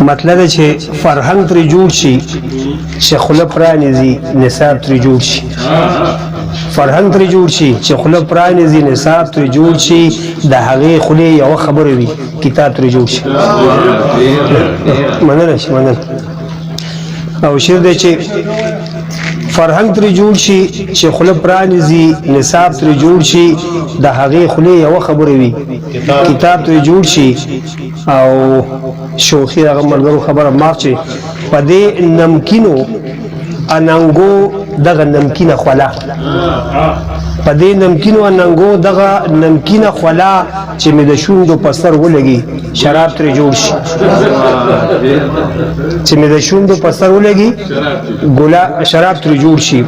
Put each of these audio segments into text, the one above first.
مطلب چې فرهنګ ترې جوړ شي چې خوله پرانیزي نصاب ترې جوړ شي فرهنګ ترې جوړ شي چې خوله پرانیزي نصاب ترې جوړ شي د هغې خولې یوه خبره وي کتاب ترې جوړ شي مننه شي مننه او شعر دی چې فرهنګ ترې جوړ شي چې خوله پرانیزي نصاب ترې جوړ شي د هغې خولې یوه خبره وي کتاب ترې جوړ شي او شوخي هغه ملګرو خبره ماف چې په دې نمکینو اننګو دغه نمکینه خوله په دې نمکینو اننګو دغه نمکینه خوله چې مې د شونډو په سر ولګي شراب ترې جوړ شي چې مې د شونډو په سر ولګي شراب ترې جوړ شي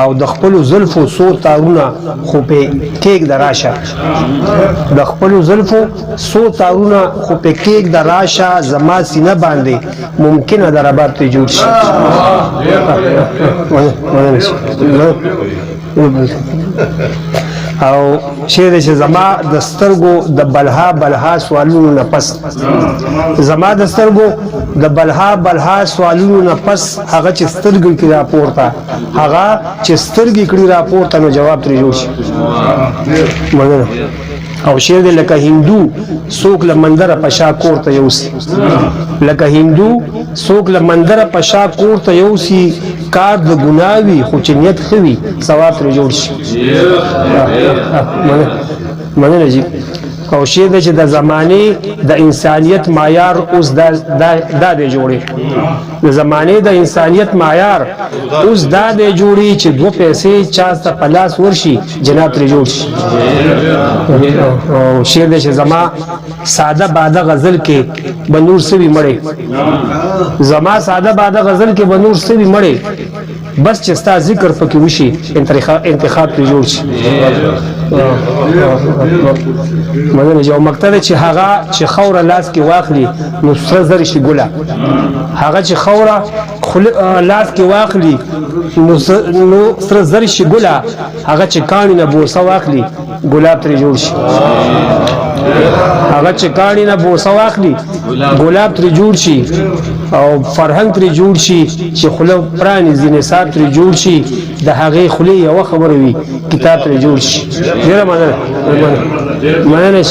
او د خپلو زلفو څو تارونه خو پې کېږده راشه د خپلو زلفو څو تارونه خو پې کېږده راشه زما سینه باندې ممکنه د رباب ترې جوړ شي او شعر چې زما د سترګو د بلها سوالونو نه پس زما د سترګو د بلها سوالونو نه پس هغه چې سترګې کړي راپورته هغه چې سترګې کړي راپورته نو جواب ترې جوړ شي مننه او شعر دی لکه هندو څوک له مندره په شا کور ته یوسي لکه هندو څوک له مندره په شا کور ته یوسي کار د ګناه وي خو چې نیت ښه وي ثواب ترې جوړ شي مننه جي او شعر دی چې د زمانې د انسانیت معیار اوس دا دی جوړې د زمانې د انسانیت معیار اوس دا دی جوړې چې دوه پیسې چا ته په لاس ورشي جناب ترې جوړ شي او شعر دی چې زما ساده باده غزل کې به نور سوي مړې زما ساده باده غزل کې به نور سوي مړې بس چې ستا ذکر پکې وشي انتخاب پرې جوړ شي مننه یو مقطع چې هغه چې خوره لاس کې واخلي نو سره زر شي ګله هغه چې خوره لاس کې واخلي نو سره زر شي ګله هغه چې کاڼي نه بوسه واخلي ګلاب ترې جوړ شي هغه چې کاڼي نه بوسه واخلي ګلاب ترې جوړ شي او فرهنګ ترې جوړ شي چې خوله پرانیزي نصاب ترې جوړ شي د هغې خولې یوه خبره وي کتاب ترې جوړ شي ډېره مننه